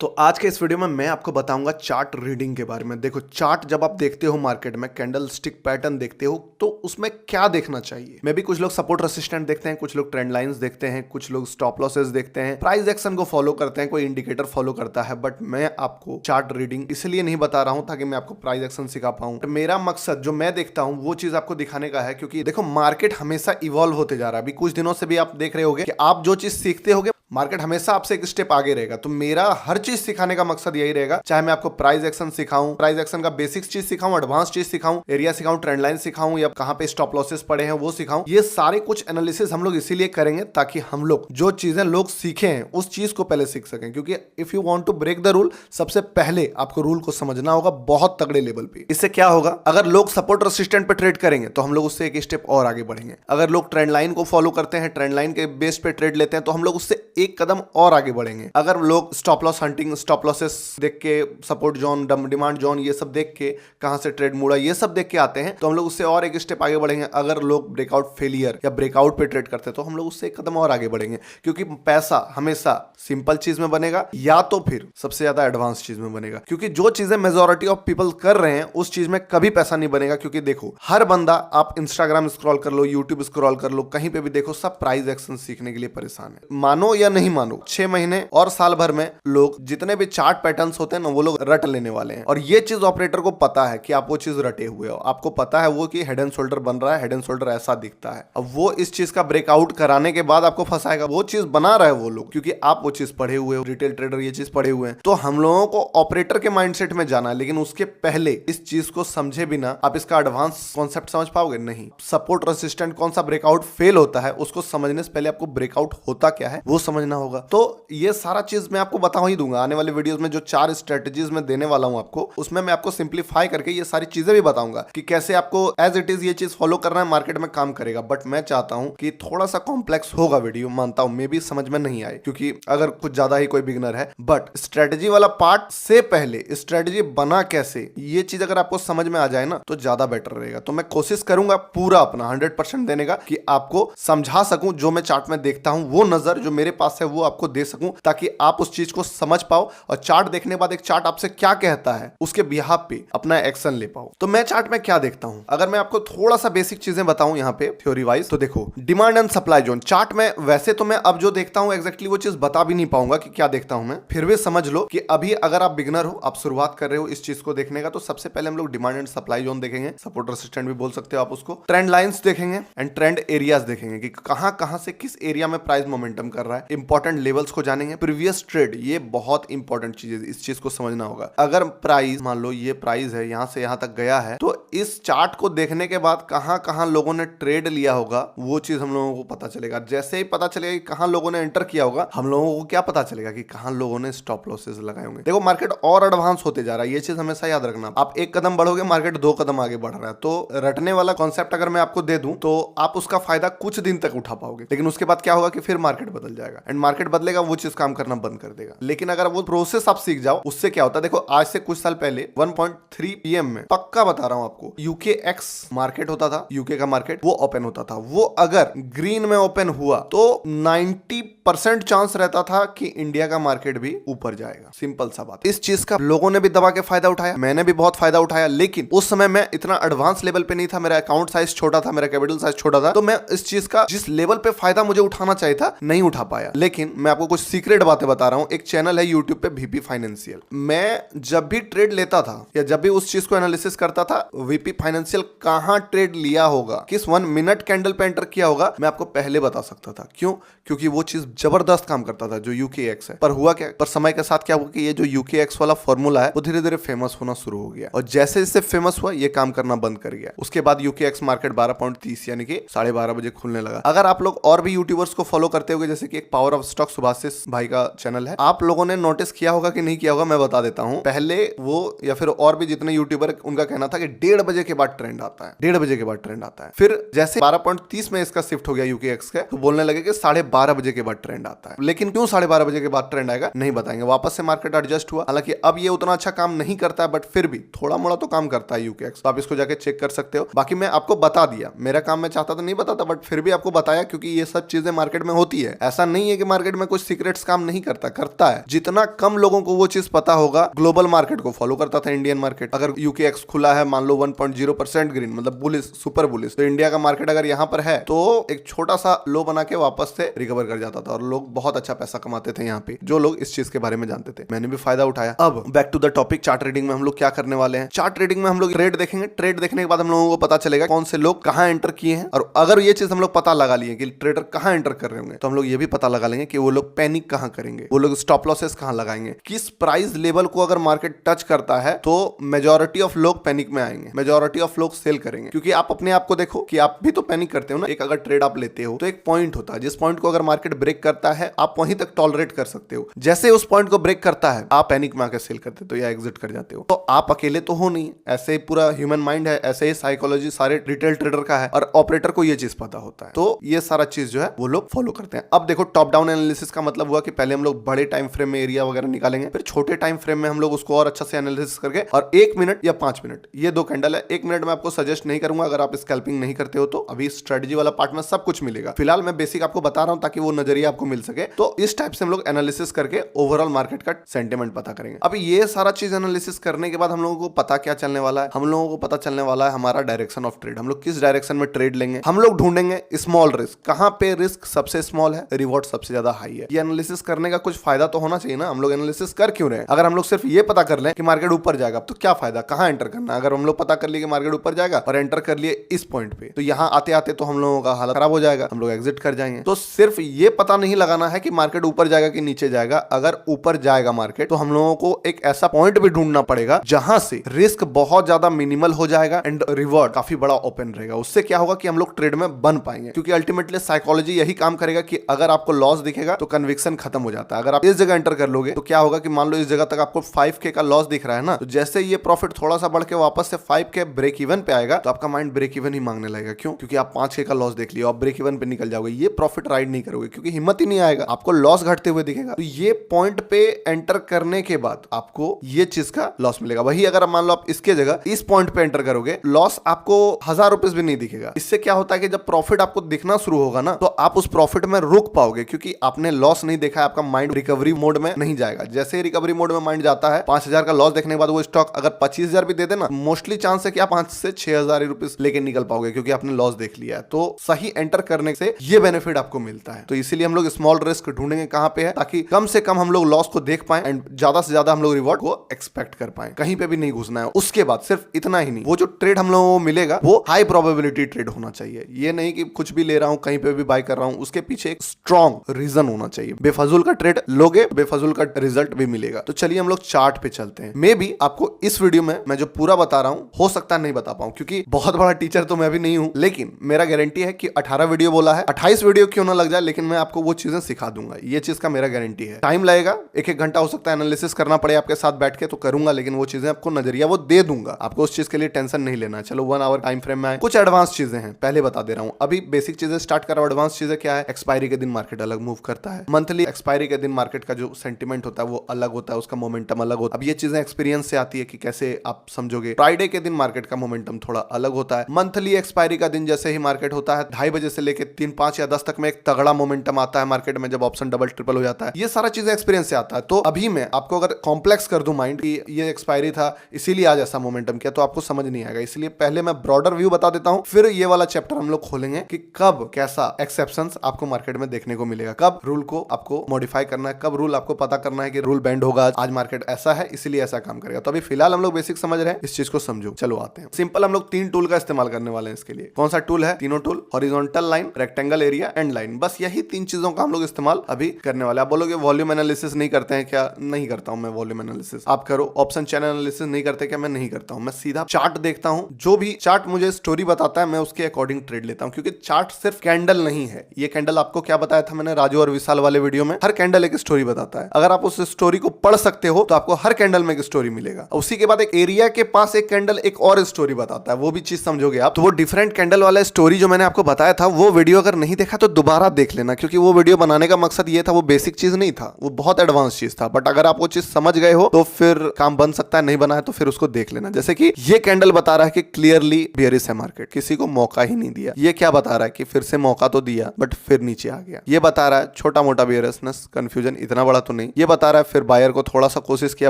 तो आज के इस वीडियो में मैं आपको बताऊंगा चार्ट रीडिंग के बारे में। देखो, चार्ट जब आप देखते हो मार्केट में, कैंडल स्टिक पैटर्न देखते हो, तो उसमें क्या देखना चाहिए। मे भी कुछ लोग सपोर्ट रेसिस्टेंट देखते हैं, कुछ लोग ट्रेंड लाइंस देखते हैं, कुछ लोग स्टॉप लॉसेस देखते हैं, प्राइस एक्शन को फॉलो करते हैं, कोई इंडिकेटर फॉलो करता है। बट मैं आपको चार्ट रीडिंग इसलिए नहीं बता रहा हूं ताकि मैं आपको प्राइस एक्शन सिखा पाऊं। मेरा मकसद जो मैं देखता हूं वो चीज आपको दिखाने का है, क्योंकि देखो मार्केट हमेशा इवॉल्व होते जा रहा है। अभी कुछ दिनों से भी आप देख रहे होगे कि आप जो चीज सीखते होगे मार्केट हमेशा आपसे एक स्टेप आगे रहेगा। तो मेरा हर चीज सिखाने का मकसद यही रहेगा, चाहे मैं आपको प्राइस एक्शन सिखाऊं, प्राइस एक्शन का बेसिक्स चीज सिखाऊं, एडवांस चीज सिखाऊं, एरिया सिखाऊं, ट्रेंड लाइन सिखाऊं, या कहां पे स्टॉप लॉसेस पड़े हैं वो सिखाऊं। ये सारे कुछ एनालिसिस हम लोग इसीलिए करेंगे ताकि हम लोग जो चीजें लोग सीखे हैं उस चीज को पहले सीख सकें। क्योंकि if you want to break the rule, सबसे पहले आपको रूल को समझना होगा बहुत तगड़े लेवल पे। इससे क्या होगा, अगर लोग सपोर्ट रेसिस्टेंट पे ट्रेड करेंगे तो हम लोग उससे एक स्टेप और आगे बढ़ेंगे। अगर लोग ट्रेंड लाइन को फॉलो करते हैं, ट्रेंड लाइन के बेस पे ट्रेड लेते हैं, तो हम लोग उससे एक कदम और आगे बढ़ेंगे। अगर लोग stop loss hunting, stop losses देख के, सपोर्ट जोन, डिमांड जोन, ये सब देख के कहां से ट्रेड मुड़ा, ये सब देख के आते हैं, तो हम लोग उससे और एक स्टेप आगे बढ़ेंगे। अगर लोग ब्रेकआउट फेलियर या ब्रेकआउट पे ट्रेड करते हैं तो हम लोग उससे एक कदम और आगे बढ़ेंगे। क्योंकि पैसा हमेशा सिंपल चीज में बनेगा या तो फिर सबसे ज्यादा एडवांस चीज में बनेगा। क्योंकि जो चीजें मेजॉरिटी ऑफ पीपल कर रहे हैं उस चीज में कभी पैसा नहीं बनेगा। क्योंकि देखो, हर बंदा, आप इंस्टाग्राम स्क्रॉल कर लो, यूट्यूब स्क्रॉल कर लो, कहीं पे भी देखो, सब प्राइस एक्शन सीखने के लिए परेशान है। मानो या नहीं मानो, 6 महीने और साल भर में लोग जितने भी चार्ट पैटर्न्स होते हैं ना, वो लोग रट लेने वाले हैं। और ये चीज ऑपरेटर को पता है कि आप वो चीज रटे हुए हो। आपको पता है वो कि हेड एंड शोल्डर बन रहा है, हेड एंड शोल्डर ऐसा दिखता है। अब वो इस चीज का ब्रेकआउट कराने के बाद आपको फंसाएगा। वो चीज बना रहा है वो लोग, क्योंकि आप वो चीज पढ़े हुए हो, रिटेल ट्रेडर ये चीज पढ़े हुए हैं। तो हम लोगों को ऑपरेटर के माइंडसेट में जाना है, लेकिन उसके पहले इस चीज को समझे बिना आप इसका एडवांस कॉन्सेप्ट समझ पाओगे नहीं। सपोर्ट रेसिस्टेंट कौन सा ब्रेकआउट फेल होता है, उसको समझने से पहले आपको ब्रेकआउट होता क्या है वो समझना होगा। तो ये सारा चीज मैं आपको बता ही दूंगा आने वाले वीडियोस में। जो 4 स्ट्रेटजीज मैं देने वाला हूं आपको, उसमें मैं आपको सिंप्लीफाई करके ये सारी चीजें भी बताऊंगा कि कैसे आपको एज इट इज ये चीज फॉलो करना है, मार्केट में काम करेगा। बट मैं चाहता हूं कि थोड़ा सा कॉम्प्लेक्स होगा वीडियो, मानता हूं, मे भी समझ में नहीं आए, क्योंकि अगर कुछ ज्यादा ही कोई बिगनर है। बट स्ट्रेटजी वाला पार्ट से पहले स्ट्रेटजी बना कैसे, ये चीज अगर आपको समझ में आ जाए ना तो ज्यादा बेटर रहेगा। तो मैं कोशिश करूंगा पूरा अपना 100% देने का, कि आपको समझा सकूं। जो मैं चार्ट में देखता हूं वो नजर जो मेरे पास है वो आपको दे सकूं, ताकि आप उस चीज को समझ पाओ और चार्ट देखने के बाद एक चार्ट आपसे क्या कहता है उसके बिहाफ पे अपना एक्शन ले पाओ। तो मैं चार्ट में क्या देखता हूं, अगर मैं आपको थोड़ा सा बेसिक चीजें बताऊं यहाँ पे थ्योरी वाइज, तो देखो, demand and supply zone chart में, वैसे तो मैं अब जो देखता हूं एग्जैक्टली वो चीज बता भी नहीं पाऊंगा कि क्या देखता हूं मैं, फिर भी समझ लो कि अभी अगर आप बिगनर हो, आप शुरुआत कर रहे हो इस चीज को देखने का, तो सबसे पहले हम लोग डिमांड एंड सप्लाई जोन देखेंगे, सपोर्ट रेसिस्टेंट भी बोल सकते हो आप उसको, ट्रेंड लाइंस देखेंगे एंड ट्रेंड एरियाज देखेंगे कि कहां कहां से किस एरिया में प्राइस मोमेंटम कर रहा है, इंपॉर्टेंट लेवल्स को जानेंगे, प्रीवियस ट्रेड, ये बहुत इंपॉर्टेंट चीज है, इस चीज को समझना होगा। अगर प्राइस, मान लो ये प्राइस है, यहां से यहां तक गया है, तो इस चार्ट को देखने के बाद कहां कहां लोगों ने ट्रेड लिया होगा वो चीज हम लोगों को पता चलेगा। जैसे ही पता चलेगा कि कहां लोगों ने एंटर किया होगा, हम लोगों को क्या पता चलेगा कि कहां लोगों ने स्टॉप लॉसेस लगाए होंगे। देखो, मार्केट और एडवांस होते जा रहा है, ये चीज हमेशा याद रखना। आप एक कदम बढ़ोगे, मार्केट 2 कदम आगे बढ़ रहा है। तो रटने वाला कॉन्सेप्ट अगर मैं आपको दे दूं तो आप उसका फायदा कुछ दिन तक उठा पाओगे, लेकिन उसके बाद क्या होगा कि फिर मार्केट बदल जाएगा, एंड मार्केट बदलेगा, वो चीज काम करना बंद कर देगा। लेकिन अगर वो प्रोसेस आप सीख जाओ, उससे क्या होता है, देखो, आज से कुछ साल पहले 1.3 PM में, पक्का बता रहा हूं आपको, UKX मार्केट होता था, यूके का मार्केट, वो ओपन होता था। वो अगर ग्रीन में ओपन हुआ तो 90% चांस रहता था कि इंडिया का मार्केट भी ऊपर जाएगा। सिंपल सा बात। इस चीज का लोगों ने भी दबा के फायदा उठाया, मैंने भी बहुत फायदा उठाया, लेकिन उस समय मैं इतना एडवांस लेवल पे नहीं था, मेरा अकाउंट साइज छोटा था, मेरा कैपिटल साइज छोटा था, तो मैं इस चीज का जिस लेवल पे फायदा मुझे उठाना चाहिए था नहीं उठा पाया। लेकिन मैं आपको कुछ सीक्रेट बातें बता रहा हूं। एक चैनल है यूट्यूब पे, VP फाइनेंशियल, मैं जब भी ट्रेड लेता था या जब भी उस चीज को एनालिसिस करता था, VP फाइनेंशियल कहां ट्रेड लिया होगा, किस 1 मिनट कैंडल पे एंटर किया होगा, मैं आपको पहले बता सकता था। क्यों? क्योंकि वो चीज जबरदस्त काम करता था, जो UKX है। पर हुआ क्या, पर समय के साथ क्या हुआ कि ये जो UKX वाला फॉर्मूला है वो धीरे धीरे फेमस होना शुरू हो गया, और जैसे जैसे फेमस हुआ ये काम करना बंद कर गया। उसके बाद UKX मार्केट 12.30 यानी कि 12:30 बजे खुलने लगा। अगर आप लोग और भी यूट्यूबर्स को फॉलो करते होंगे, जैसे कि एक पावर ऑफ स्टॉक सुभाषिस भाई का चैनल है, आप लोगों ने नोटिस किया होगा कि नहीं किया होगा, मैं बता देता हूं। पहले वो या फिर और भी जितने यूट्यूबर, उनका कहना था कि 1:30 बजे के बाद ट्रेंड आता है, 1:30 बजे के बाद ट्रेंड आता है। फिर जैसे 12.30 में इसका शिफ्ट हो गया UKX का, तो बोलने लगे कि 12:30 बजे के बाद ट्रेंड आता है। लेकिन क्यों 12:30 बजे के बाद ट्रेंड आएगा नहीं बताएंगे। वापस से मार्केट एडजस्ट हुआ, हालांकि अब ये उतना अच्छा काम नहीं करता है, बट फिर भी थोड़ा मोड़ा तो काम करता है UKX, तो आप इसको जाके चेक कर सकते हो। बाकी मैं आपको बता दिया, मेरा काम मैं चाहता तो नहीं बताता, बट फिर भी आपको बताया, क्योंकि ये सब चीजें मार्केट में होती है। ऐसा नहीं है कि मार्केट में कुछ सीक्रेट्स काम नहीं करता, करता है। जितना कम लोगों को वो चीज पता होगा, ग्लोबल मार्केट को फॉलो करता था इंडियन मार्केट। अगर यूकेएक्स खुला है मान लो 1.0% ग्रीन, मतलब बुलिश, सुपर बुलिश, तो इंडिया का मार्केट अगर यहाँ पर है तो एक छोटा सा लो बना के वापस से रिकवर कर जाता था और लोग बहुत अच्छा पैसा कमाते थे यहाँ पे, जो लोग इस चीज के बारे में जानते थे। मैंने भी फायदा उठाया। अब back to the topic, chart trading में हम लोग क्या करने वाले हैं। चार्ट ट्रेडिंग में हम लोग ट्रेड देखेंगे। ट्रेड देखने के बाद हम लोगों को पता चलेगा कौन से लोग कहां एंटर किए हैं, और अगर ये चीज हम लोग पता लगा लिए कि ट्रेडर कहां एंटर कर रहे होंगे, तो हम लोग ये भी पता लगा लेंगे कि वो लोग पैनिक कहां करेंगे, वो लोग स्टॉप लॉसेस कहां लगाएंगे, किस प्राइस लेवल को अगर मार्केट टच करता है तो मेजॉरिटी ऑफ लोग पैनिक में आएंगे, मेजॉरिटी ऑफ लोग सेल करेंगे। क्योंकि आप अपने आप को देखो कि आप भी तो पैनिक करते हो ना। एक अगर ट्रेड आप लेते हो तो एक पॉइंट होता है, जिस पॉइंट को अगर मार्केट ब्रेक करता है आप वहीं तक टॉलरेट कर सकते हो। जैसे उस पॉइंट को ब्रेक करता है आप पैनिक में आकर सेल करते हो या एग्जिट कर जाते हो। तो आप अकेले तो हो नहीं, ऐसे ही पूरा ह्यूमन माइंड है, ऐसे ही साइकोलॉजी सारे रिटेल ट्रेडर का है, और ऑपरेटर को ये चीज पता होता है। तो ये सारा चीज जो है वो लोग फॉलो करते हैं। अब देखो, टॉप डाउन एनालिसिस का मतलब हुआ कि पहले हम लोग बड़े टाइम फ्रेम में एरिया वगैरह निकालेंगे, फिर छोटे टाइम फ्रेम में हम लोग उसको और अच्छा से एनालिसिस करके, और 1 मिनट या 5 मिनट, ये 2 कैंडल है। 1 मिनट में आपको सजेस्ट नहीं करूंगा अगर आप स्कैल्पिंग नहीं करते हो तो। अभी स्ट्रेटजी वाला पार्ट में सब कुछ मिलेगा, फिलहाल मैं बेसिक आपको बता रहा हूं ताकि वो नजरिया आपको मिल सके। तो इस टाइप से हम लोग एनालिसिस करके ओवरऑल मार्केट का सेंटिमेंट पता करेंगे। अब ये सारा चीज एनालिसिस करने के बाद हम लोगों को पता क्या चलने वाला है, हम लोगों को पता चलने वाला है हमारा डायरेक्शन ऑफ ट्रेड, हम लोग किस डायरेक्शन में ट्रेड लेंगे। हम लोग ढूंढेंगे स्मॉल रिस्क, कहां पे रिस्क सबसे स्मॉल है, रिवॉर्ड सबसे ज्यादा हाई है। ये एनालिसिस करने का कुछ फायदा तो होना चाहिए ना। हम लोग एनालिसिस कर क्यों रहे हैं? अगर हम लोग सिर्फ ये पता कर लें कि मार्केट ऊपर जाएगा तो क्या फायदा, कहां एंटर करना। अगर हम लोग पता कर लिए कि मार्केट ऊपर जाएगा और एंटर कर लिए इस पॉइंट पे, तो यहां आते आते तो हम लोगों का हालत खराब हो जाएगा, हम लोग एग्जिट कर जाएंगे। तो सिर्फ ये पता नहीं लगाना है कि मार्केट ऊपर जाएगा कि नीचे जाएगा। अगर ऊपर जाएगा मार्केट तो हम लोगों को एक ऐसा पॉइंट भी ढूंढना पड़ेगा जहां से रिस्क बहुत ज्यादा मिनिमल हो जाएगा एंड रिवॉर्ड काफी बड़ा ओपन रहेगा। उससे क्या होगा कि हम लोग ट्रेड में बन पाएंगे, क्योंकि अल्टीमेटली साइकोलॉजी यही काम करेगा कि अगर आपको लॉस दिखेगा तो कन्विक्शन खत्म हो जाता है। अगर आप इस जगह एंटर कर लोगे तो क्या होगा कि मान लो इस जगह तक आपको 5K का लॉस दिख रहा है ना, तो जैसे ये प्रॉफिट थोड़ा सा बढ़ के वापस से 5K ब्रेक इवन पे आएगा तो आपका माइंड ब्रेक इवन ही मांगने लगेगा। क्यों? क्योंकि आप 5K का लॉस देख लिया, आप ब्रेक इवन पे निकल जाओगे, ये प्रॉफिट राइड नहीं करोगे क्योंकि हिम्मत ही नहीं आएगा, आपको लॉस घटते हुए दिखेगा। तो ये पॉइंट पे एंटर करने के बाद आपको ये चीज का लॉस मिलेगा। वही अगर मान लो आप इसके जगह इस पॉइंट पे एंटर करोगे, लॉस आपको 1000 रुपीज भी नहीं दिखेगा। इससे क्या होता है कि जब प्रॉफिट आपको दिखना शुरू होगा ना, तो आप उस प्रॉफिट में रुक पाओगे, क्योंकि आपने लॉस नहीं देखा है, आपका माइंड रिकवरी मोड में नहीं जाएगा। जैसे ही रिकवरी मोड में माइंड जाता है, 5000 का लॉस देखने के बाद वो स्टॉक अगर 25000 भी दे देना, मोस्टली चांस है कि आप 5 से 6000 रुपीज लेके निकल पाओगे, क्योंकि आपने लॉस देख लिया है। तो सही एंटर करने से ये बेनिफिट आपको मिलता है। तो इसीलिए हम लोग स्मॉल रिस्क ढूंढेंगे कहां पे है, ताकि कम से कम हम लोग लॉस को देख पाए एंड ज्यादा से ज्यादा हम लोग रिवॉर्ड को एक्सपेक्ट कर पाए। कहीं पे भी नहीं घुसना है। उसके बाद सिर्फ इतना ही नहीं, वो जो ट्रेड हम लोगों को मिलेगा वो हाई प्रोबेबिलिटी ट्रेड होना चाहिए। ये नहीं कि कुछ भी ले रहा हूं, कहीं पे भी बाय कर रहा हूं, उसके पीछे एक स्ट्रॉन्ग रीजन होना चाहिए। बेफजूल का ट्रेड लोगे, बेफजूल का रिजल्ट भी मिलेगा। तो चलिए हम लोग चार्ट पे चलते हैं। मे बी आपको इस वीडियो में मैं जो पूरा बता रहा हूं हो सकता है नहीं बता पाऊं, क्योंकि बहुत बड़ा टीचर तो मैं भी नहीं हूं, लेकिन मेरा गारंटी है कि 18 वीडियो बोला है, 28 वीडियो क्यों ना लग जाए, लेकिन मैं आपको वो चीजें सिखा दूंगा। ये चीज का मेरा गारंटी है। टाइम लगेगा, 1-1 घंटा हो सकता है एनालिसिस करना पड़े आपके साथ बैठ के, तो करूंगा, लेकिन वो चीजें आपको नजरिया वो दे दूंगा। आपको उस चीज के लिए टेंशन नहीं लेना। चलो 1 आवर टाइम फ्रेम में आए। कुछ एडवांस चीजें हैं, पहले बता दे रहा हूं। अभी बेसिक चीजें स्टार्ट कर रहा हूं। एडवांस चीजें क्या है? एक्सपायरी के दिन मार्केट अलग मूव करता है, मंथली एक्सपायरी के दिन मार्केट का जो सेंटिमेंट होता है वो अलग होता है, उसका मोमेंटम अलग होता है। अब ये चीजें एक्सपीरियंस से आती है कि कैसे आप समझोगे। फ्राइडे के दिन मार्केट का मोमेंटम थोड़ा अलग होता है। मंथली एक्सपायरी का दिन जैसे ही मार्केट होता है 2:30 बजे से लेकर 3, 5 या 10 तक में एक तगड़ा मोमेंटम आता है मार्केट में, जब ऑप्शन डबल ट्रिपल हो जाता है। ये सारा चीजें एक्सपीरियंस से आता है। तो अभी मैं आपको अगर कॉम्प्लेक्स कर दूं माइंड कि ये एक्सपायरी था इसीलिए आज ऐसा मोमेंटम किया, तो आपको समझ नहीं आएगा। इसलिए पहले मैं ब्रॉडर व्यू बता देता हूं, फिर ये वाला चैप्टर हम लोग खोलेंगे कि कब कैसा एक्सेप्शंस आपको मार्केट में देखने को मिलेगा, कब रूल को आपको मॉडिफाई करना है, कब रूल आपको पता करना है कि रूल बैंड होगा, आज मार्केट ऐसा है इसलिए ऐसा काम करेगा। तो अभी फिलहाल हम लोग बेसिक समझ रहे हैं, इस चीज को समझो। चलो आते हैं। सिंपल हम लोग 3 टूल का इस्तेमाल करने वाले हैं इसके लिए। कौन सा टूल है? तीनों tool, horizontal line, rectangle area and line. बस यही 3 चीजों का हम लोग इस्तेमाल अभी करने वाले। आप बोलोगे वॉल्यूम एनालिसिस नहीं करते हैं क्या? नहीं करता हूं मैं वॉल्यूम एनालिसिस। आप करो। ऑप्शन चैनल एनालिसिस नहीं करते क्या? मैं नहीं करता हूं। मैं सीधा चार्ट देखता हूं, जो भी चार्ट मुझे स्टोरी बताता है मैं उसके अकॉर्डिंग ट्रेड लेता हूं, क्योंकि चार्ट सिर्फ कैंडल नहीं है। ये कैंडल आपको क्या बताया था मैंने राजू और विशाल वाले वीडियो में, हर कैंडल एक स्टोरी बताता है। अगर आप उस स्टोरी को पढ़ सकते हो तो आपको हर कैंडल में एक स्टोरी मिलेगा। उसी के बाद एक एरिया के पास एक कैंडल एक और स्टोरी बताता है, वो भी चीज समझोगे आप। तो वो डिफरेंट कैंडल वाला स्टोरी जो मैंने आपको बताया था, वो वीडियो अगर नहीं देखा तो दोबारा देख लेना, क्योंकि वो वीडियो बनाने का मकसद ये था, वो बेसिक चीज नहीं था, वो बहुत एडवांस चीज था। बट अगर आप वो चीज समझ गए हो तो फिर काम बन सकता है, नहीं बना है तो फिर उसको देख लेना। जैसे कि ये कैंडल बता रहा है कि क्लियरली बेयरिश है मार्केट, किसी को मौका ही नहीं दिया। ये क्या बता रहा है कि फिर से मौका तो दिया बट फिर नीचे आ गया। ये बता बता रहा है छोटा मोटा बियरनेस, कंफ्यूजन इतना बड़ा तो नहीं। ये बता रहा है फिर बायर को थोड़ा सा कोशिश किया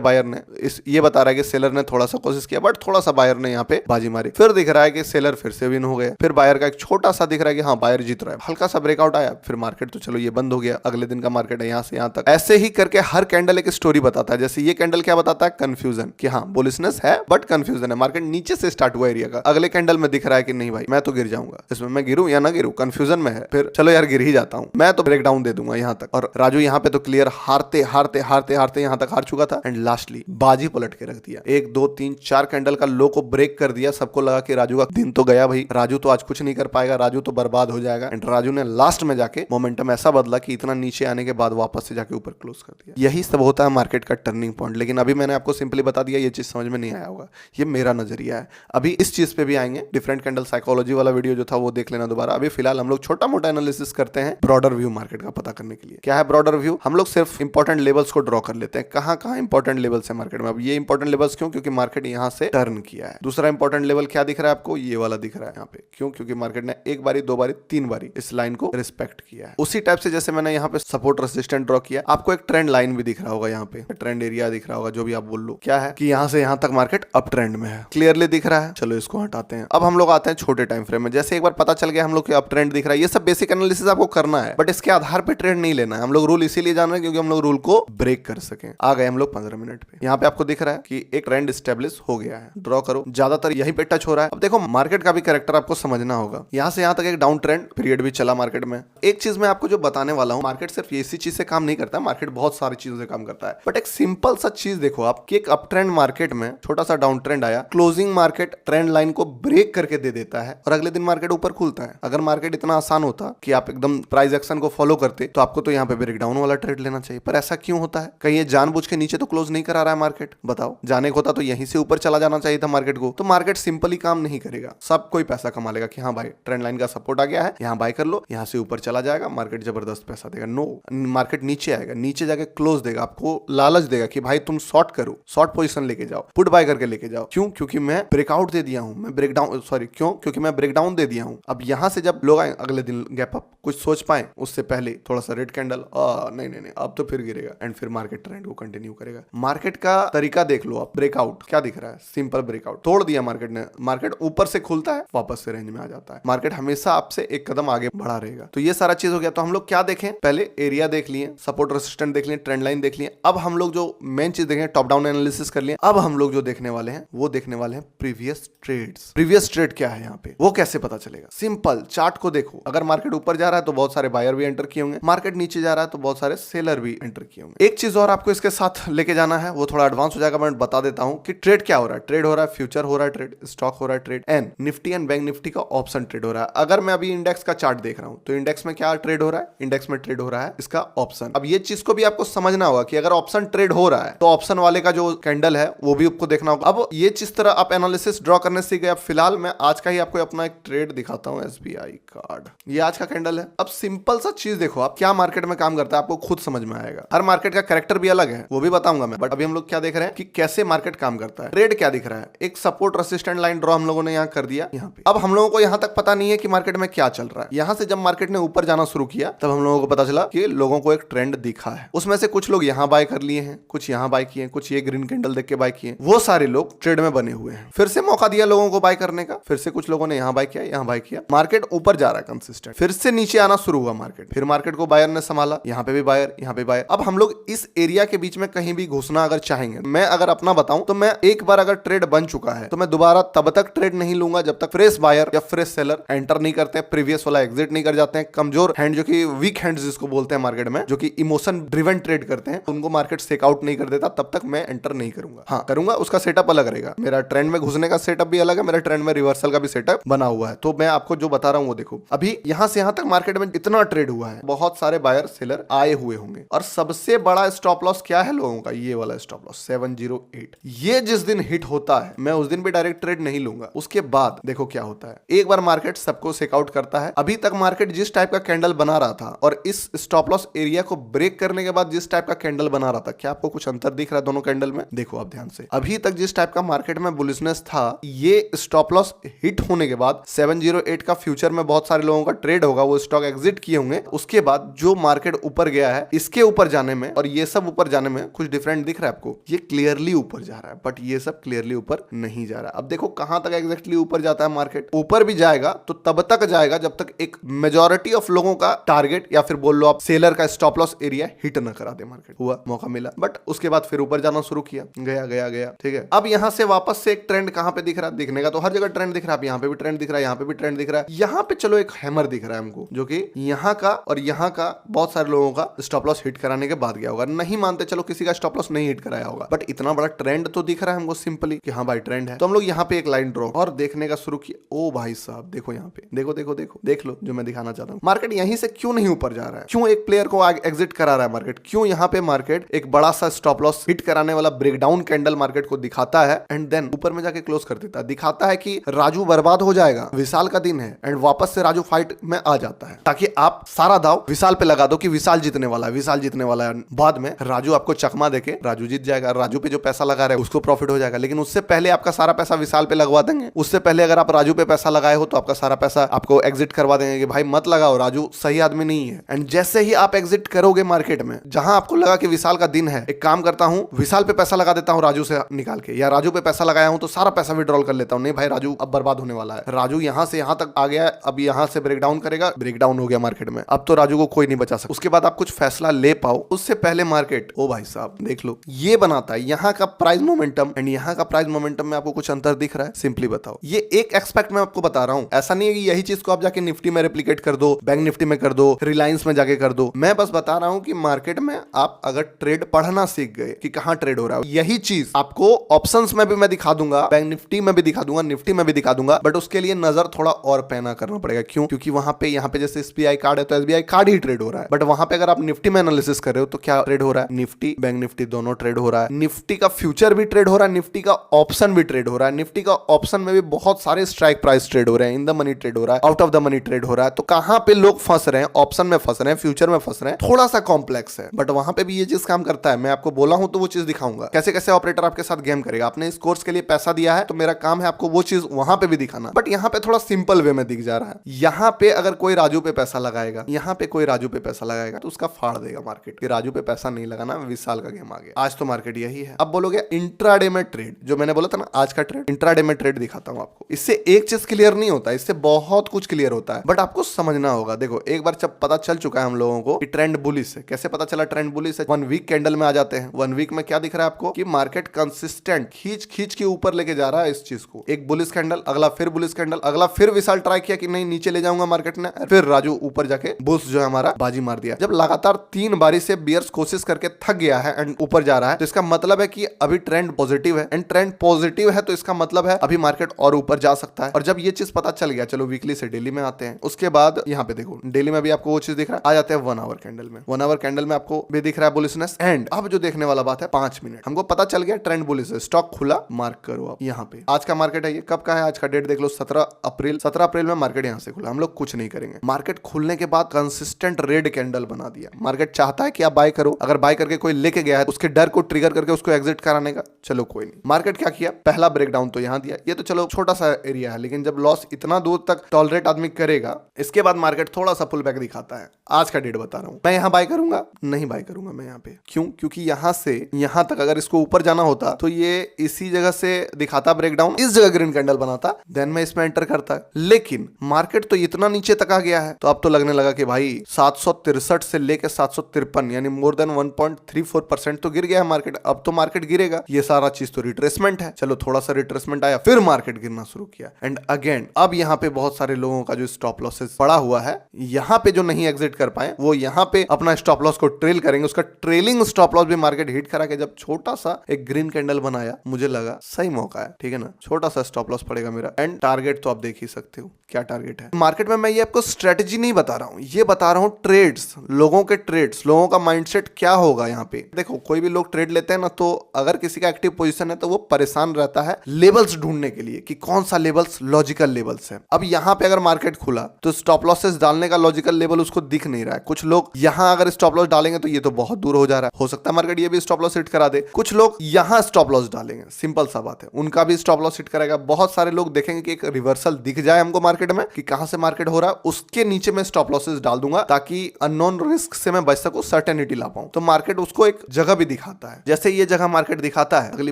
बायर ने, ये बता रहा है कि सेलर ने थोड़ा सा कोशिश किया बट थोड़ा सा बायर ने यहाँ पे बाजी मारी। फिर दिख रहा है कि सेलर फिर से विन हो गया। फिर बायर का एक छोटा सा दिख रहा है कि हाँ बायर जीत रहा है, हल्का सा ब्रेकआउट आया, फिर मार्केट तो चलो ये बंद हो गया, अगले दिन का मार्केट है यहाँ से यहाँ तक। ऐसे ही करके हर कैंडल एक स्टोरी बताता है। जैसे ये कैंडल क्या बताता है, कंफ्यूजन, कि हाँ बुलिशनेस है बट कंफ्यूजन है, मार्केट नीचे से स्टार्ट हुआ एरिया का। अगले कैंडल में दिख रहा है कि नहीं भाई मैं तो गिर जाऊंगा, इसमें मैं गिरूं या ना गिरूं, कंफ्यूजन में है, फिर चलो यार गिर ही जाता हूं, मैं तो ब्रेक डाउन दे दूंगा यहाँ तक। और राजू यहाँ पे तो क्लियर हारते हारते हारते हारते यहाँ तक हार चुका था एंड लास्टली बाजी पलट के रख दिया। 1 2 3 4 कैंडल का लो को ब्रेक कर दिया। सबको लगा कि राजू का दिन तो गया भाई, राजू तो आज कुछ नहीं कर पाएगा, राजू तो बर्बाद हो जाएगा। एंड राजू ने लास्ट में जाके मोमेंटम ऐसा बदला कि इतना नीचे आने के बाद वापस से जाके ऊपर क्लोज कर दिया। यही सब होता है मार्केट का टर्निंग पॉइंट। लेकिन अभी मैंने आपको सिंपली बता दिया, ये चीज समझ में नहीं आया होगा, ये मेरा नजरिया है। अभी इस चीज पे भी आएंगे, डिफरेंट कैंडल साइकोलॉजी वाला वीडियो जो था वो देख लेना दोबारा। अभी फिलहाल हम लोग छोटा मोटा एनालिसिस करते हैं ब्रॉडर व्यू मार्केट का पता करने के लिए। क्या है ब्रॉडर व्यू, हम लोग सिर्फ इंपॉर्टेंट लेवल्स को ड्रॉ कर लेते हैं, कहां कहां इंपॉर्टेंट लेवल्स है मार्केट में। अब ये इंपॉर्टेंट लेवल्स क्यों, क्योंकि मार्केट यहां से टर्न किया है। दूसरा इंपॉर्टेंट लेवल क्या दिख रहा है आपको, ये वाला दिख रहा है यहाँ पे, क्यों, क्योंकि मार्केट ने 1 बारी 2 बारी 3 बारी इस लाइन को रिस्पेक्ट किया है। उसी टाइप से जैसे मैंने यहाँ पे सपोर्ट रेजिस्टेंट ड्रॉ किया, आपको एक ट्रेंड लाइन भी दिख रहा होगा, यहाँ पे ट्रेंड एरिया दिख रहा होगा, जो भी आप बोल लो। क्या है कि यहाँ से यहाँ तक मार्केट अप ट्रेंड में है, क्लियरली दिख रहा है। चलो इसको हटाते हैं। अब हम लोग आते हैं छोटे टाइम फ्रेम में। जैसे एक बार पता चल गया हम लोग अप ट्रेंड दिख रहा है, ये सब बेसिक एनालिसिस आपको करना है बट इसके आधार पे ट्रेंड नहीं लेना है। हम लोग रूल इसीलिए जान रहे हैं क्योंकि हम लोग रूल को ब्रेक कर सके। आ गए हम लोग 15 मिनट पे। यहाँ पे आपको दिख रहा है कि एक ट्रेंड स्टेब्लिश हो गया है, ड्रॉ करो, ज्यादातर यहीं पे टच हो रहा है। अब देखो मार्केट का भी कैरेक्टर आपको समझना होगा। यहाँ से यहाँ तक एक डाउन ट्रेंड पीरियड भी चला मार्केट में। एक चीज मैं आपको जो बताने वाला हूँ, मार्केट सिर्फ इसी चीज से काम नहीं करता, मार्केट बहुत सारी चीजों से काम करता है। बट एक सिंपल सा चीज देखो आप कि एक अप ट्रेंड मार्केट में छोटा सा डाउन ट्रेंड आया, क्लोजिंग मार्केट ट्रेंड लाइन को ब्रेक करके दे देता है और अगले दिन मार्केट ऊपर खुलता है। अगर मार्केट इतना आसान होता कि आप एकदम प्राइस एक्शन को फॉलो करते तो आपको तो यहाँ पे ब्रेक डाउन वाला ट्रेड लेना चाहिए। पर ऐसा क्यों होता है, कहीं ये जानबूझ के नीचे तो क्लोज नहीं करा रहा है मार्केट, बताओ। जाने को होता तो यहीं से ऊपर चला जाना चाहिए था मार्केट को। तो मार्केट सिंपली काम नहीं करेगा, सब कोई पैसा कमा लेगा कि हाँ भाई ट्रेंड लाइन का सपोर्ट आ गया है, यहाँ बाय कर लो, यहाँ से ऊपर चला जाएगा, मार्केट जबरदस्त पैसा देगा। नो, मार्केट नीचे आएगा, नीचे जाके क्लोज देगा, आपको लालच देगा कि भाई तुम शॉर्ट करो, शॉर्ट पोजीशन लेके जाओ, पुट बाय करके लेके जाओ। क्यों, क्योंकि मैं ब्रेकआउट दे दिया हूं, मैं ब्रेकडाउन, सॉरी क्यों, क्योंकि मैं ब्रेकडाउन दे दिया हूं। अब यहां से जब लोग आए अगले दिन गैप अप, कुछ सोच पाए उससे पहले थोड़ा सा रेड कैंडल, नहीं नहीं नहीं अब तो फिर गिरेगा एंड फिर मार्केट ट्रेंड को कंटिन्यू करेगा। मार्केट का तरीका देख लो आप, ब्रेकआउट क्या दिख रहा है, सिंपल ब्रेकआउट तोड़ दिया मार्केट ने, मार्केट ऊपर से खुलता है वापस से रेंज में आ जाता है। मार्केट हमेशा आपसे एक कदम आगे बढ़ा रहेगा। तो ये सारा चीज हो गया। तो हम लोग क्या देखें, पहले एरिया देख लिए, सपोर्ट रेजिस्टेंट देख लिए, ट्रेंड लाइन देख लिए। अब हम लोग जो मेन चीज देखें, टॉप डाउन एनालिसिस कर लिए। अब हम लोग जो देखने वाले हैं वो देखने वाले हैं प्रीवियस ट्रेड्स। प्रीवियस ट्रेड क्या है यहाँ पे, वो कैसे पता चलेगा, सिंपल चार्ट को देखो। अगर मार्केट ऊपर जा रहा है तो बहुत सारे बायर भी एंटर किए होंगे, मार्केट नीचे जा रहा है तो बहुत सारे सेलर भी एंटर किए होंगे। एक चीज और आपको इसके साथ लेके जाना है, वो थोड़ा एडवांस हो जाएगा, मैं बता देता हूं कि ट्रेड क्या हो रहा है। ट्रेड हो रहा है फ्यूचर हो रहा है, ट्रेड स्टॉक हो रहा है, trade and Nifty and bank Nifty का ऑप्शन ट्रेड हो रहा है। अगर मैं अभी इंडेक्स का चार्ट देख रहा हूं तो इंडेक्स में क्या ट्रेड हो रहा है, इंडेक्स में ट्रेड हो रहा है इसका ऑप्शन। अब ये चीज को भी आपको समझना होगा कि अगर ऑप्शन ट्रेड हो रहा है तो ऑप्शन वाले का जो कैंडल है वो भी आपको देखना होगा। अब ये जिस तरह आप एनालिसिस ड्रॉ करने सीख गए। अब फिलहाल मैं आज का ही आपको अपना एक ट्रेड दिखाता हूं, SBI कार्ड, ये आज का कैंडल है। अब सिंपल सा चीज देखो आप, क्या मार्केट में काम करता है आपको खुद समझ में आएगा। हर मार्केट का कैरेक्टर भी अलग है, वो भी बताऊंगा मैं, बट अभी हम लोग क्या देख रहे हैं कि कैसे मार्केट काम करता है। ट्रेड क्या दिख रहा है, एक सपोर्ट रेजिस्टेंट लाइन ड्रॉ हम लोगों ने यहाँ कर दिया यहाँ पे। अब हम लोगों को यहाँ तक पता नहीं है कि मार्केट में क्या चल रहा है। यहाँ से जब मार्केट ने ऊपर जाना शुरू किया तब हम लोगों को पता चला कि लोगों को एक ट्रेंड दिखा है। उसमें से कुछ लोग यहाँ बाय कर लिए हैं, कुछ यहाँ बाय किए, कुछ ये ग्रीन कैंडल देख के बाय किए। वो सारे लोग ट्रेड में बने हुए हैं। फिर से मौका दिया लोगों को बाय करने का, फिर से कुछ लोगों ने यहाँ बाय किया, यहाँ बाय किया। मार्केट ऊपर जा रहा है कंसिस्टेंट, फिर से नीचे आना शुरू हुआ मार्केट, फिर मार्केट को बायर ने संभाला, यहाँ पे भी बायर, यहाँ पे बायर। अब हम लोग इस एरिया के बीच में कहीं भी घुसना अगर चाहेंगे, मैं अगर अपना बताऊं तो मैं एक बार अगर ट्रेड बन चुका है तो मैं दोबारा तब तक ट्रेड नहीं लूंगा जब तक फ्रेश बायर या फ्रेश सेलर एंटर नहीं करते हैं, प्रीवियस वाला एग्जिट नहीं कर जाते हैं। कमजोर हैंड जो कि वीक हैंड्स जिसको बोलते हैं मार्केट में, जो कि इमोशन ड्रिवन ट्रेड करते हैं, उनको मार्केट सेक आउट नहीं कर देता, तब तक मैं एंटर नहीं करूंगा। हाँ करूंगा, उसका सेटअप अलग रहेगा। मेरा ट्रेंड में घुसने का सेटअप भी अलग है, मेरा ट्रेंड में रिवर्सल का भी सेटअप बना हुआ है। तो मैं आपको जो बता रहा हूं वो देखो। अभी यहां से यहां तक मार्केट में इतना ट्रेड हुआ है, बहुत सारे बायर सेलर आए हुए होंगे और सबसे बड़ा स्टॉप लॉस क्या है लोगों का, ये वाला स्टॉप लॉस 708। ये जिस दिन हिट होता है मैं उस दिन भी डायरेक्ट ट्रेड नहीं लूंगा। उसके बाद देखो क्या होता है, एक बार मार्केट सबको सेक आउट करता है। अभी तक मार्केट जिस टाइप का कैंडल बना रहा था और इस स्टॉप लॉस एरिया को ब्रेक करने के बाद जिस टाइप का कैंडल बना रहा था, क्या आपको कुछ अंतर दिख रहा है दोनों कैंडल में? देखो आप ध्यान से, अभी तक जिस टाइप का मार्केट में बुलिशनेस था, ये स्टॉप लॉस हिट होने के बाद 708 का फ्यूचर में बहुत सारे लोगों का ट्रेड होगा, वो स्टॉक एग्जिट किए होंगे, उसके बाद जो मार्केट ऊपर गया है, इसके ऊपर जाने में और ये सब ऊपर जाने में कुछ डिफरेंट दिख रहा है आपको? ये क्लियरली ऊपर जा रहा है, बट ये सब क्लियरली ऊपर नहीं जा रहा है। अब देखो कहां तक एग्जैक्टली ऊपर जाता है मार्केट। ऊपर भी जाएगा तो तब तक जाएगा जब तक एक मेजॉरिटी ऑफ लोगों का टारगेट या फिर बोल लो आप सेलर का स्टॉप लॉस एरिया हिट न करा दे। मार्केट हुआ, मौका मिला, बट उसके बाद फिर ऊपर जाना शुरू किया, गया गया गया, ठीक है। अब यहां से वापस से एक ट्रेंड कहां पे दिख रहा है? दिखने का तो हर जगह ट्रेंड दिख रहा है। यहाँ पे भी ट्रेंड दिख रहा है, यहाँ पे भी ट्रेंड दिख रहा है। यहाँ पे चलो एक हैमर दिख रहा है हमको, जो कि यहाँ का और यहाँ का बहुत सारे लोगों का स्टॉप लॉस हिट कराने के बाद गया होगा। नहीं मानते, चलो किसी का स्टॉप लॉस नहीं हिट कराया होगा, बट इतना बड़ा ट्रेंड तो दिख रहा है हमको सिंपली कि हाँ भाई ट्रेंड है। तो हम लोग यहाँ पे एक लाइन ड्रॉ और देखने का शुरू किया। ओ भाई साहब देखो यहाँ पे, देखो देखो देखो, देख लो जो मैं दिखाना चाहता हूँ। मार्केट यहीं से क्यों नहीं ऊपर जा रहा है? क्यों एक प्लेयर को एग्जिट करा रहा है मार्केट? क्यों यहाँ पे मार्केट एक बड़ा सा स्टॉप लॉस हिट कराने वाला ब्रेकडाउन कैंडल मार्केट को दिखाता है एंड देन ऊपर में जाके क्लोज कर देता है? दिखाता है कि राजू बर्बाद हो जाएगा, विशाल का दिन है, एंड वापस से राजू फाइट में आ जाता है ताकि आप सारा दाव विशाल पे लगा दो कि विशाल जीतने वाला है, विशाल जीतने वाला है। बाद में राजू आपको चकमा देके राजू जीत जाएगा, राजू पे जो पैसा लगा रहे उसको प्रॉफिट हो जाएगा। लेकिन उससे पहले आपका सारा पैसा विशाल पे लगवा देंगे। उससे पहले अगर आप राजू पे पैसा लगाए हो तो आपका सारा पैसा आपको एग्जिट करवा देंगे कि भाई मत लगाओ, राजू सही आदमी नहीं है। एंड जैसे ही आप एग्जिट करोगे मार्केट में, जहां आपको लगा कि विशाल का दिन है, एक काम करता हूं, विशाल पे पैसा लगा देता हूं राजू से निकाल के, या राजू पे पैसा लगाया हूं तो सारा पैसा विड्रॉल कर लेता हूं। नहीं भाई राजू अब बर्बाद होने वाला है, राजू यहां से यहां तक आ गया है, अब यहां से ब्रेकडाउन करेगा, ब्रेकडाउन हो गया मार्केट में, अब तो राजू को कोई नहीं बचा सकता। उसके बाद आप कुछ फैसला ले पाओ, उससे पहले मार्केट, ओ भाई साहब देख लो, ये बनाता है यहाँ का प्राइस मोमेंटम एंड यहाँ का प्राइस मोमेंटम में आपको कुछ अंतर दिख रहा है? सिंपली बताओ। ये एक एक्सपेक्ट मैं आपको बता रहा हूं, ऐसा नहीं है कि यही चीज को आप जाके निफ्टी में रेप्लिकेट कर दो, बैंक निफ्टी में कर दो, रिलायंस में जाके कर दो। मैं बस बता रहा हूं कि मार्केट में आप अगर ट्रेड पढ़ना सीख गए कि कहां ट्रेड हो रहा है, यही चीज आपको ऑप्शंस में भी मैं दिखा दूंगा, बैंक निफ्टी में भी दिखा दूंगा, निफ्टी में भी दिखा दूंगा, बट उसके लिए नजर थोड़ा और पैना करना पड़ेगा। क्यों? क्योंकि वहां पे यहाँ पे जैसे एसबीआई कार्ड है तो एसबीआई कार्ड ही ट्रेड हो रहा है, बट वहां पे अगर आप निफ्टी में एनालिसिस कर रहे हो तो क्या ट्रेड हो रहा है? निफ्टी, बैंक निफ्टी दोनों ट्रेड हो रहा है। निफ्टी का फ्यूचर भी ट्रेड हो रहा है, निफ्टी का ऑप्शन भी ट्रेड हो रहा है। निफ्टी का ऑप्शन में भी बहुत सारे स्ट्राइक प्राइस ट्रेड हो रहे हैं, इन द मनी ट्रेड हो रहा है, out of the money trade हो रहा है। तो कहां पे लोग फंस रहे हैं? ऑप्शन में फंस रहे हैं, फ्यूचर में फंस रहे हैं। थोड़ा सा कॉम्प्लेक्स है, बट वहां पे भी ये चीज काम करता है। मैं आपको बोला हूं तो वो चीज दिखाऊंगा, कैसे कैसे ऑपरेटर आपके साथ गेम करेगा। आपने इस कोर्स के लिए पैसा दिया है तो मेरा काम है आपको वो चीज वहां पे भी दिखाना, बट यहाँ पे थोड़ा सिंपल वे में दिख जा रहा है। यहाँ पे अगर कोई राजू पे पैसा लगाएगा, यहाँ पे कोई राजू पे पैसा लगाएगा तो उसका फाड़ देगा मार्केट कि राजू पे पैसा नहीं लगाना, विशाल का गेम आ गया। आज तो मार्केट यही है। अब बोलोगे इंट्राडे में ट्रेड, जो मैंने बोला था ना आज का ट्रेड, इंट्राडे में ट्रेड दिखाता हूं आपको। इससे एक चीज क्लियर नहीं होता, इससे बहुत कुछ क्लियर होता है, बट आपको समझना होगा। देखो एक बार जब पता चल चुका है हम लोगों को कि ट्रेंड बुलिश है, कैसे पता चला ट्रेंड बुलिश है? 1 वीक कैंडल में आ जाते हैं। 1 वीक में क्या दिख रहा है आपको कि मार्केट कंसिस्टेंट खींच खींच के ऊपर लेके जा रहा है इस चीज को। एक बुलिश कैंडल, अगला फिर बुलिश कैंडल, अगला फिर विशाल ट्राई किया कि नहीं नीचे ले जाऊंगा मार्केट ने, फिर राजू ऊपर जाके बुल्स जो है हमारा बाजी मार दिया। जब लगातार 3 बारी से बियर्स कोशिश करके थक गया है एंड ऊपर जा रहा है तो इसका मतलब है कि अभी ट्रेंड पॉजिटिव है, एंड ट्रेंड पॉजिटिव है तो इसका मतलब है अभी मार्केट और ऊपर जा सकता है। और जब ये चीज पता चल गया, चलो वीकली से डेली में आते हैं। उसके बाद यहाँ पे देखो डेली में भी आपको वो चीज दिख रहा है। आ जाते हैं 1 आवर कैंडल में। 1 आवर कैंडल में आपको भी दिख रहा है बुलिशनेस। एंड अब जो देखने वाला बात है 5 मिनट, हमको पता चल गया ट्रेंड बुलिश है, स्टॉक खुला, मार्क करो आप यहाँ पे। आज का मार्केट है, ये कब का है? आज का डेट देख लो 17 अप्रैल। 17 अप्रैल में मार्केट यहाँ से खुला। हम लोग कुछ नहीं करेंगे। मार्केट खुलने के बाद कंसिस्टेंट रेड कैंडल बना दिया। मार्केट चाहता है कि आप बाय करो, अगर बाय करके कोई लेके गया है उसके डर को ट्रिगर करके उसको एग्जिट कराने का, चलो कोई नहीं। मार्केट क्या किया? पहला ब्रेकडाउन तो यहाँ दिया, ये तो चलो छोटा सा एरिया है, लेकिन जब लॉस इतना दूर तक टॉलरेट आदमी करेगा, इसके बाद मार्केट थोड़ा सा पुल बैक दिखाता है। आज का डेट बता रहा हूं, मैं यहाँ बाय करूंगा? नहीं बाय करूंगा मैं यहाँ पे। क्यों? क्योंकि यहाँ से यहाँ तक अगर इसको ऊपर जाना होता तो ये इसी जगह से दिखाता ब्रेकडाउन, इस जगह ग्रीन कैंडल बनाता, देन मैं इसमें एंटर करता। लेकिन मार्केट तो इतना नीचे तक आ गया है तो अब तो लगने लगा कि भाई 763 से लेके 753 यानी मोर देन 1.34% तो गिर गया है मार्केट। अब तो मार्केट गिरेगा, ये सारा चीज तो रिट्रेसमेंट है। चलो थोड़ा सा रिट्रेसमेंट आया, फिर मार्केट गिरना शुरू किया। एंड अगेन अब यहाँ पे बहुत सारे लोगों का जो स्टॉप लॉसेस पड़ा हुआ है, यहाँ पे जो नहीं एग्जिट कर पाए वो यहाँ पे अपना स्टॉप लॉस को ट्रेल करेंगे। उसका ट्रेलिंग स्टॉप लॉस भी मार्केट हिट करा के जब छोटा सा एक ग्रीन कैंडल बनाया, मुझे लगा सही मौका है, ठीक है ना, छोटा सा स्टॉप लॉस पड़ेगा मेरा। एंड टारगेट तो आप देख ही सकते हो क्या टारगेट है। मार्केट में मैं ये आपको स्ट्रेटेजी नहीं बता रहा हूं, ये बता रहा हूं ट्रेड्स, लोगों के ट्रेड्स, लोगों का माइंडसेट क्या होगा यहाँ पे। देखो कोई भी लोग ट्रेड लेते हैं ना, तो अगर किसी का एक्टिव पोजीशन है तो वो परेशान रहता है लेवल्स ढूंढने के लिए कि कौन सा लेवल्स लॉजिकल लेवल्स है। अब यहाँ पे अगर मार्केट खुला तो स्टॉप लॉसेस डालने का लॉजिकल लेवल उसको दिख नहीं रहा है। कुछ लोग यहाँ अगर स्टॉप लॉस डालेंगे तो ये तो बहुत दूर हो जा रहा है, हो सकता है मार्केट ये भी स्टॉप लॉस हिट करा दे। कुछ लोग यहाँ स्टॉप लॉस डालेंगे, सिंपल सा बात है, उनका भी स्टॉप लॉस हिट करेगा। बहुत सारे लोग देखेंगे कि एक रिवर्सल दिख जाए हमको मार्केट मार्केट में कि कहां से मार्केट हो रहा है, उसके नीचे मैं स्टॉप लॉसेस डाल दूंगा ताकि अननोन रिस्क से मैं बच सकूं, सर्टेनिटी ला पाऊं। तो मार्केट उसको एक जगह भी दिखाता है, जैसे ये जगह मार्केट दिखाता है, अगली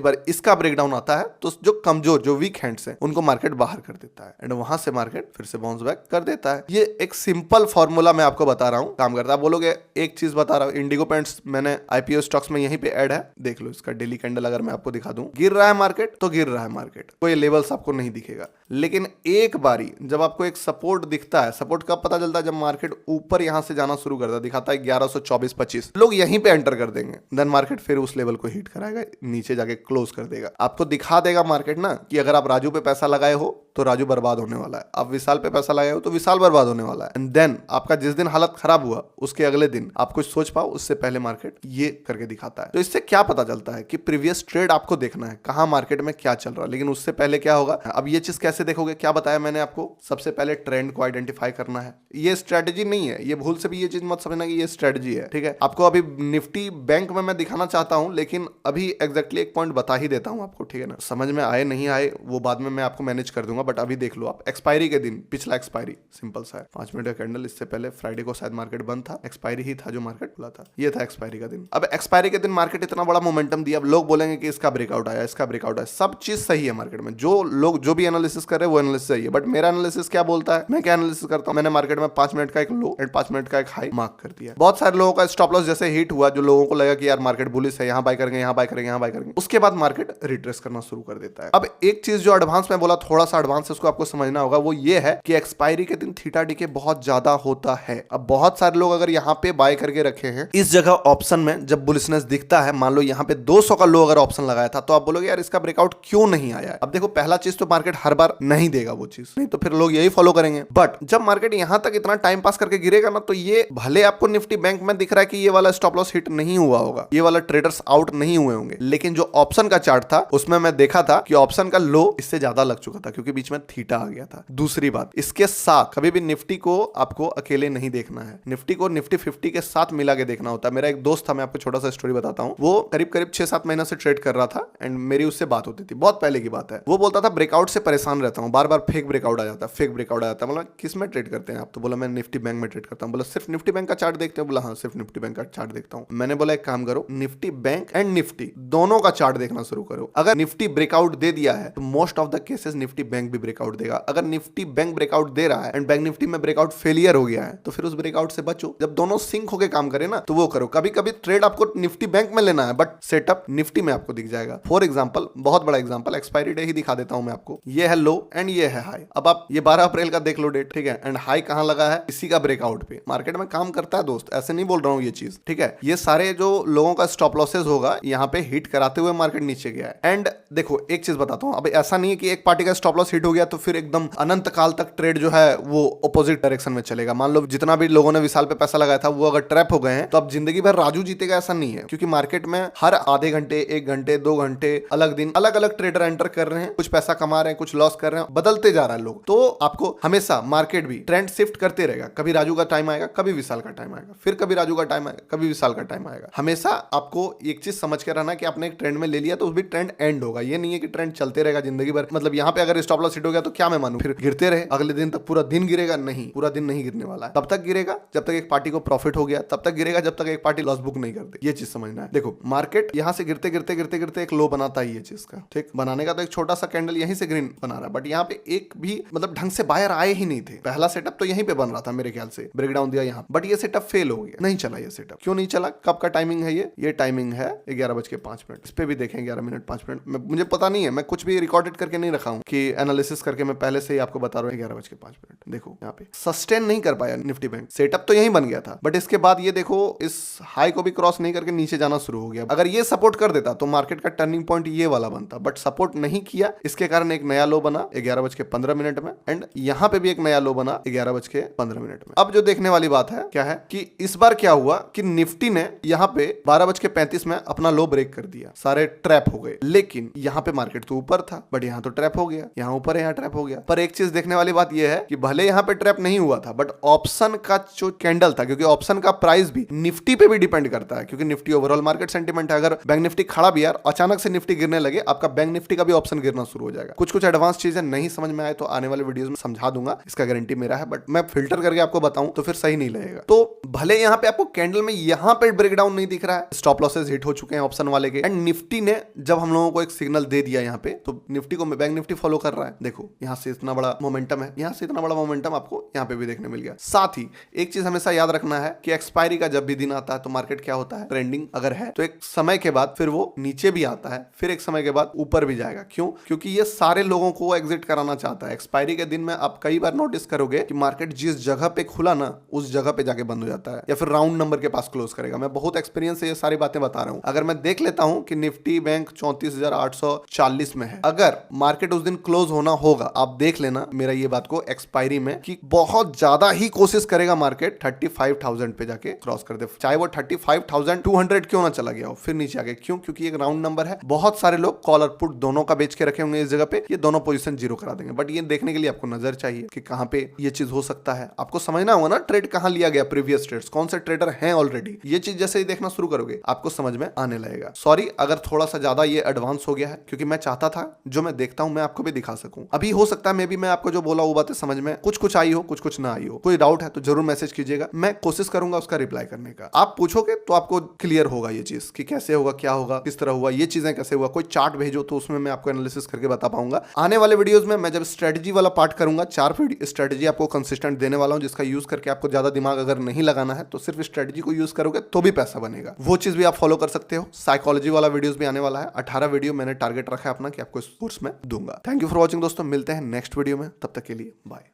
बार इसका ब्रेकडाउन आता है तो जो कमजोर, जो वीक हैंड्स हैं, उनको मार्केट बाहर कर देता है एंड वहां से मार्केट फिर से बाउंस बैक कर देता है। ये एक सिंपल फॉर्मूला मैं आपको बता रहा हूं, काम करता है। बोलोगे एक चीज बता रहा हूं, इंडिगो पेंट्स मैंने आईपीओ स्टॉक्स में यहीं पे ऐड है, देख लो इसका डेली कैंडल अगर मैं आपको दिखा दूं, गिर रहा है मार्केट तो गिर रहा है मार्केट, कोई लेवल्स आपको नहीं दिखेगा। लेकिन एक बारी जब आपको एक सपोर्ट दिखता है, सपोर्ट कब पता चलता है, जब मार्केट ऊपर यहां से जाना शुरू करता है, दिखाता है 1124-25, लोग यहीं पे एंटर कर देंगे, देन मार्केट फिर उस लेवल को हिट कराएगा, नीचे जाके क्लोज कर देगा। आपको दिखा देगा मार्केट ना कि अगर आप राजू पे पैसा लगाए हो तो राजू बर्बाद होने वाला है, आप विशाल पे पैसा लगाए हो तो विशाल बर्बाद होने वाला है। एंड देन आपका जिस दिन हालत खराब हुआ उसके अगले दिन आप कुछ सोच पाओ उससे पहले मार्केट ये करके दिखाता है। तो इससे क्या पता चलता है कि प्रीवियस ट्रेड आपको देखना है, कहां मार्केट में क्या चल रहा है, लेकिन उससे पहले क्या होगा। अब ये चीज कैसे देखोगे, क्या बताया मैंने आपको, सबसे पहले ट्रेंड को आइडेंटिफाई करना है। ये स्ट्रेटेजी नहीं है, ये भूल से भी ये चीज मत समझना कि ये स्ट्रेटेजी है, ठीक है। आपको अभी निफ्टी बैंक में मैं दिखाना चाहता हूं, लेकिन अभी एग्जैक्टली एक पॉइंट बता ही देता हूं आपको, ठीक है ना। समझ में आए नहीं आए वो बाद में मैं आपको मैनेज कर दूंगा, बट अभी देख लो आप। एक्सपायरी के दिन, पिछला एक्सपायरी सिंपल सा है, 5 मिनट का कैंडल, इससे पहले फ्राइडे को शायद मार्केट बंद था, एक्सपायरी ही था जो मार्केट खुला था, ये था एक्सपायरी का दिन। अब एक्सपायरी के दिन मार्केट इतना बड़ा मोमेंटम दिया, अब लोग बोलेंगे कि इसका ब्रेकआउट आया, इसका ब्रेकआउट आया, सब चीज सही है मार्केट में, जो लोग जो भी एनालिसिस कर रहे हैं वो एनालिसिस सही है, बट मेरा एनालिसिस क्या बोलता है, मैं क्या एनालिसिस करता हूं, मैंने मार्केट में 5 मिनट का एक लो एंड 5 मिनट का एक हाई मार्क कर दिया। बहुत सारे लोगों का स्टॉप लॉस जैसे हिट हुआ, जो लोगों को लगा कि यार मार्केट बुलिश है, यहां बाय करेंगे, यहां बाय करेंगे, यहां बाय करेंगे, उसके बाद मार्केट रिट्रेस करना शुरू कर देता है। अब एक चीज जो एडवांस में बोला, थोड़ा सा एडवांस उसको आपको समझना होगा, वो ये है कि एक्सपायरी के दिन थीटा डीके बहुत ज्यादा होता है। अब बहुत सारे लोग अगर यहां पे बाय करके रखे हैं, इस जगह ऑप्शन में जब बुलिशनेस दिखता है, मान लो यहां पे 200 का लो अगर ऑप्शन लगाया था, तो आप बोलोगे यार इसका ब्रेकआउट क्यों नहीं आया है। अब देखो पहला चीज तो मार्केट हर बार नहीं देगा वो चीज, नहीं तो फिर लोग यही फॉलो करेंगे। बट जब मार्केट यहां तक इतना टाइम पास करके गिरेगा ना, तो ये भले आपको निफ्टी बैंक में दिख रहा है कि ये वाला स्टॉप लॉस हिट नहीं हुआ होगा, ये वाला ट्रेडर्स आउट नहीं हुए होंगे, लेकिन जो ऑप्शन का चार्ट था उसमें मैं देखा था कि ऑप्शन का लो इससे ज्यादा लग चुका था, क्योंकि बीच में थीटा आ गया था। दूसरी बात, इसके साथ कभी भी निफ्टी को आपको अकेले नहीं देखना है, निफ्टी को निफ्टी 50 के साथ मिला के देखना होता है। मेरा एक दोस्त था, मैं आपको छोटा सा स्टोरी बताता हूं, वो करीब 6-7 महीना से ट्रेड कर रहा था एंड मेरी उससे बात होती थी, बहुत पहले की बात है। वो बोलता था ब्रेकआउट से परेशान रहता हूं, बार बार फेक ब्रेकआउट आ जाता है, फेक ब्रेकआउट आ जाता है। मतलब किस में ट्रेड करते हैं आप, तो बोला मैं निफ्टी बैंक में ट्रेड करता हूं। बोला सिर्फ निफ्टी बैंक का चार्ट देखते हो, बोला हाँ सिर्फ निफ्टी बैंक का चार्ट देखता हूं। मैंने बोला एक काम करो, निफ्टी बैंक एंड निफ्टी दोनों का चार्ट देखना शुरू करो। अगर निफ्टी ब्रेकआउट दे दिया है तो most of the cases Nifty bank भी ब्रेकआउट देगा। अगर निफ्टी बैंक ब्रेकआउट दे रहा है एंड बैंक निफ्टी में ब्रेकआउट फेलियर हो गया है, तो फिर उस ब्रेकआउट से बचो। जब दोनों सिंक होकर काम करे ना, तो वो करो। कभी कभी ट्रेड आपको निफ्टी बैंक में लेना है, बट सेटअप निफ्टी में आपको दिख जाएगा। फॉर एग्जांपल, बहुत बड़ा एग्जांपल, एक्सपायरी डे ही दिखा देता हूं मैं आपको। ये है लो एंड ये है हाई। अब आप ये 12 अप्रैल का देख लो डेट, ठीक है, एंड हाई कहां लगा है, इसी का ब्रेकआउट पे। मार्केट में काम करता है दोस्त, ऐसे नहीं बोल रहा हूं ये चीज, ठीक है। ये सारे जो लोगों का स्टॉप लॉसेस होगा, यहाँ पे हिट कराते हुए मार्केट नीचे गया है। एंड देखो एक चीज बताता हूं, अब ऐसा नहीं है कि एक पार्टी का स्टॉप लॉस हिट हो गया तो फिर एकदम अनंत काल तक ट्रेड जो है वो अपोजिट डायरेक्शन में चलेगा। मान लो जितना भी लोगों ने विशाल पे पैसा लगाया था वो अगर ट्रैप हो गए हैं, तो अब जिंदगी भर राजू जीतेगा ऐसा नहीं है, क्योंकि मार्केट में हर आधे घंटे, 1 घंटे, 2 घंटे, अलग दिन अलग अलग ट्रेडर एंटर कर रहे हैं, कुछ पैसा कमा रहे हैं, कुछ लॉस कर रहे हैं, बदलते जा रहा है लोग। तो आपको हमेशा मार्केट भी ट्रेंड शिफ्ट करते रहेगा। कभी राजू का टाइम आएगा, कभी विशाल का टाइम आएगा, फिर कभी राजू का टाइम आएगा, कभी विशाल का टाइम आएगा। हमेशा आपको एक चीज समझ के रहना कि आपने एक ट्रेंड में ले लिया तो उस भी ट्रेंड एंड होगा। ये नहीं है कि ट्रेंड चलते रहेगा जिंदगी भर। मतलब यहाँ पे अगर स्टॉप लॉस हिट हो गया तो क्या मैं मानूं फिर गिरते रहे अगले दिन तक, पूरा दिन गिरेगा? नहीं, पूरा दिन नहीं गिरने वाला है। तब तक गिरेगा जब तक एक पार्टी को प्रॉफिट हो गया, तब तक गिरेगा जब तक एक पार्टी लॉस बुक नहीं करती। ये चीज समझना है। देखो मार्केट यहाँ से गिरते गिरते गिरते गिरते एक लो बनाता है, ये चीज का ठीक बनाने का तो एक छोटा सा कैंडल यहीं से ग्रीन बना रहा है, बट यहाँ पे एक भी मतलब ढंग से बायर आए ही नहीं थे। पहला सेटअप तो यहीं पे बन रहा था मेरे ख्याल से, ब्रेकडाउन दिया यहाँ, बट ये सेटअप फेल हो गया, नहीं चला ये सेटअप। क्यों नहीं चला? कब का टाइमिंग है ये टाइमिंग है 11:05। इस पे भी देखें 11 मिनट 5 मिनट। मुझे पता नहीं है, मैं कुछ भी रिकॉर्डेड करके नहीं रखा हूँ कि एनालिसिस करके मैं पहले से ही आपको बता रहा हूँ 11:05। देखो यहाँ पे सस्टेन नहीं कर पाया निफ्टी बैंक, सेटअप तो यहीं बन गया था, बट इसके बाद ये देखो इस हाई को भी क्रॉस नहीं करके नीचे जाना शुरू हो गया। अगर ये सपोर्ट कर देता तो मार्केट का टर्निंग पॉइंट ये वाला बनता, बट सपोर्ट नहीं किया, इसके कारण एक नया लो बना 11:15 में, एंड यहाँ पे भी एक नया लो बना 11:15 में। अब जो देखने वाली बात है क्या है कि इस बार क्या हुआ कि निफ्टी ने यहाँ पे 12:35 में अपना लो ब्रेक कर दिया, सारे ट्रैप हो गए। लेकिन यहाँ पे मार्केट तो ऊपर था, बट यहाँ तो ट्रैप हो गया, यहाँ ऊपर है, यहाँ ट्रैप हो गया। पर एक चीज देखने वाली बात यह है कि भले यहाँ पे ट्रैप नहीं हुआ था, बट ऑप्शन का जो कैंडल था, क्योंकि ऑप्शन का प्राइस भी निफ्टी पे भी डिपेंड करता है, क्योंकि निफ्टी ओवरऑल मार्केट सेंटीमेंट है। अगर बैंक निफ्टी खड़ा भी यार अचानक से निफ्टी गिरने लगे, आपका बैंक निफ्टी का भी ऑप्शन गिरना शुरू हो जाएगा। कुछ एडवांस चीजें नहीं समझ में आए तो आने वाले वीडियो वीडियोस में समझा दूंगा, इसका गारंटी मेरा है, बट मैं फिल्टर करके आपको बताऊं तो फिर सही नहीं लगेगा। तो भले यहाँ पे आपको कैंडल में यहाँ पे ब्रेकडाउन नहीं दिख रहा है, स्टॉप लॉसेस हिट हो चुके हैं ऑप्शन वाले के, एंड निफ्टी ने जब हम लोगों को एक सिग्नल दे दिया यहाँ पे, तो निफ्टी को बैंक निफ्टी फॉलो कर रहा है। देखो यहाँ से इतना बड़ा मोमेंटम है, यहाँ से इतना बड़ा मोमेंटम आपको यहाँ पे भी देखने मिल गया। साथ ही एक चीज हमेशा याद रखना है कि एक्सपायरी का जब भी दिन आता है तो मार्केट क्या होता है, ट्रेंडिंग अगर है तो एक समय के बाद फिर वो नीचे भी आता है, फिर एक समय के बाद ऊपर भी जाएगा। क्यों? क्योंकि ये सारे लोगों को एग्जिट कराना चाहता है। एक्सपायरी के दिन में आप कई बार नोटिस करोगे कि मार्केट जिस जगह पे खुला ना, उस जगह पे जाके बंद हो जाता है या फिर राउंड नंबर के पास क्लोज करेगा। मैं बहुत एक्सपीरियंस से ये सारी बातें बता रहा हूं। अगर मैं देख लेता हूं कि निफ्टी बैंक 34,840 में है, अगर मार्केट उस दिन क्लोज होना होगा, आप देख लेना मेरा ये बात को एक्सपायरी में, कि बहुत ज्यादा ही कोशिश करेगा मार्केट 35,000 पे जाके क्रॉस कर दे, चाहे वो 35,200 क्यों ना चला गया हो, फिर नीचे आगे। क्यों? क्योंकि एक राउंड नंबर है। बहुत सारे लोग कॉल और पुट दोनों का बेच के रखे होंगे इस जगह पे, ये दोनों पोजीशन जीरो करा देंगे। बट ये देखने के लिए आपको नजर चाहिए कि कहां पे ये चीज हो सकता है। आपको समझना होगा ना ट्रेड कहां लिया गया, प्रीवियस ट्रेड्स, कौन से ट्रेडर हैं ऑलरेडी। ये चीज जैसे ही देखना शुरू करोगे आपको समझ में आने लगेगा। सॉरी अगर थोड़ा सा ज्यादा ये एडवांस हो गया है, क्योंकि मैं चाहता था जो मैं देखता हूं मैं आपको भी दिखा सकूं। अभी हो सकता है मे बी मैं आपको जो बोला वो बातें समझ में कुछ आई हो, कुछ ना आई हो। कोई डाउट है तो जरूर मैसेज कीजिएगा, मैं कोशिश करूंगा उसका रिप्लाई करने का। आप पूछोगे तो आपको क्लियर होगा ये चीज कि कैसे होगा, क्या होगा, किस तरह हुआ, ये चीजें कैसे हुआ। कोई चार्ट भेजो तो उसमें मैं आपको एनालिसिस करके बता पाऊंगा। आने वाले वीडियोस में मैं जब स्ट्रेटजी वाला पार्ट करूंगा, 4 स्ट्रेटजी आपको कंसिस्टेंट देने वाला हूं, जिसका यूज करके आपको ज्यादा दिमाग अगर नहीं लगाना है तो सिर्फ स्ट्रेटजी को यूज करोगे तो भी पैसा बनेगा। वो चीज भी आप फॉलो कर सकते हो। साइकोलॉजी वाला वीडियोस भी आने वाला है। 18 वीडियो मैंने टारगेट रखा है अपना कि आपको इस कोर्स में दूंगा। थैंक यू फॉर वॉचिंग दोस्तों, मिलते हैं नेक्स्ट वीडियो में, तब तक के लिए बाय।